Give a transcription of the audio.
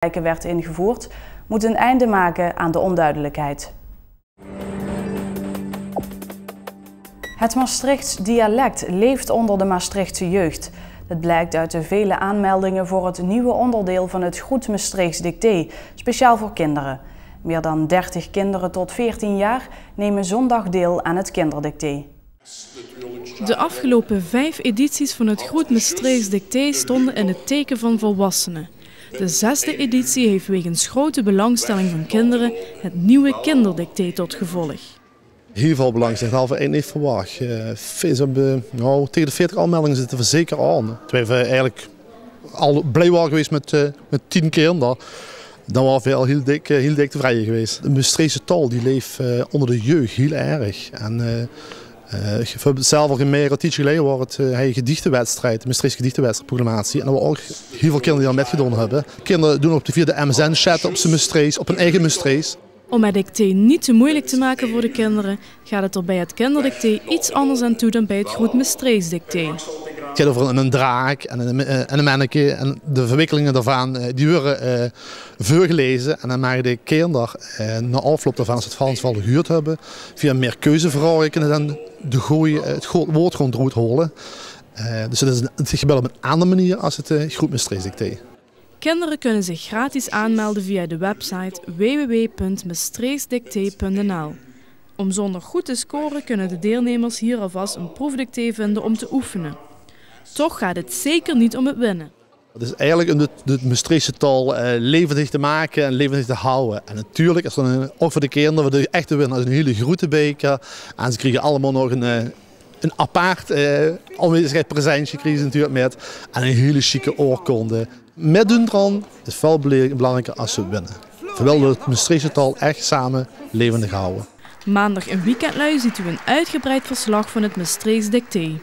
werd ingevoerd, moet een einde maken aan de onduidelijkheid. Het Maastrichts dialect leeft onder de Maastrichtse jeugd. Het blijkt uit de vele aanmeldingen voor het nieuwe onderdeel van het Goed Maastrichts Dicté, speciaal voor kinderen. Meer dan 30 kinderen tot 14 jaar nemen zondag deel aan het kinderdicté. De afgelopen 5 edities van het Goed Maastrichts Dicté stonden in het teken van volwassenen. De 6e editie heeft wegens grote belangstelling van kinderen het nieuwe kinderdicté tot gevolg. Heel veel belangstelling, halve één niet verwacht. Tegen de 40 aanmeldingen zitten we zeker aan. Terwijl we eigenlijk al blij waren geweest met 10 kinderen. Dan waren we al heel dik tevreden geweest. De Maastrichtse taal die leeft onder de jeugd heel erg. En, ik heb zelf al meerdere tijdjes geleden was het een gedichtenwedstrijd, de Maastrichtse gedichtenwedstrijdprogrammatie. En er waren ook heel veel kinderen die al metgedaan hebben. Kinderen doen via de MSN chatten op zijn Maastrichts, op hun eigen Maastrichts. Om het dicté niet te moeilijk te maken voor de kinderen, gaat het er bij het kinderdicté iets anders aan toe dan bij het Goed Maastrichts Dicté. Het gaat over een draak en een manneke en de verwikkelingen daarvan die worden voorgelezen. En dan maken de kinderen na afloop daarvan, als ze het verhaal gehuurd hebben, via meer keuzevragen kunnen dan het woord gewoon eruit holen. Dus het gebeurt op een andere manier als het Goed Maastrichts Dicté. Kinderen kunnen zich gratis aanmelden via de website www.maastrichtsdicté.nl. Om zondag goed te scoren kunnen de deelnemers hier alvast een proefdicté vinden om te oefenen. Toch gaat het zeker niet om het winnen. Het is eigenlijk om de Maastrichtse taal levendig te maken en levendig te houden. En natuurlijk is er ook voor de kinderen de echte winnaar een hele groentebeker. En ze krijgen allemaal nog een apart aanwezigheidspresentje natuurlijk met. En een hele chique oorkonde. Met doen eraan is veel belangrijker als ze winnen. We willen de Maastrichtse taal echt samen levendig houden. Maandag in Weekendlui ziet u een uitgebreid verslag van het Maastrichts Dicté.